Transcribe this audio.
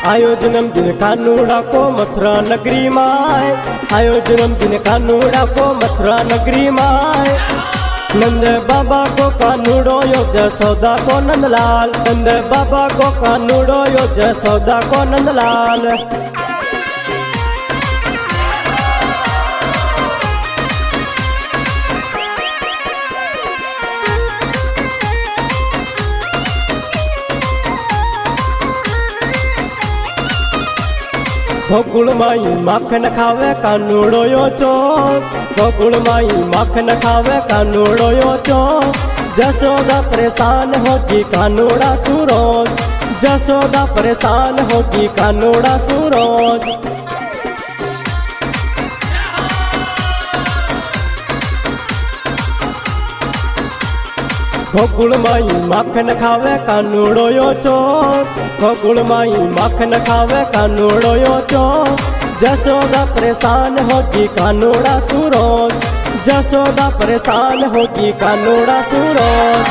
आयो जन्मदिन कानूड़ा को मथुरा नगरी माए, आयो जन्मदिन कानूड़ा को मथुरा नगरी माए। नंद बाबा को कानूड़ो यो जसोदा को नंदलाल, नंद बाबा को कानूड़ो यो जसोदा को नंदलाल। गोकुल माई माखन खावे कानूड़ो यो चोर, गोकुल माई माखन खावे कानूड़ो यो चोर। जसोदा परेशान होगी कानूड़ा सूरोज, जसोदा परेशान होगी कानूड़ा सूरोज। गोकुल माई माखन खावे कानूड़ो यो चोर, गोकुल माई माखन खावे कानूड़ो यो चोर। जसोदा परेशान होगी कानूड़ा सूरोज, जसोदा परेशान होगी कानूड़ा सूरोज।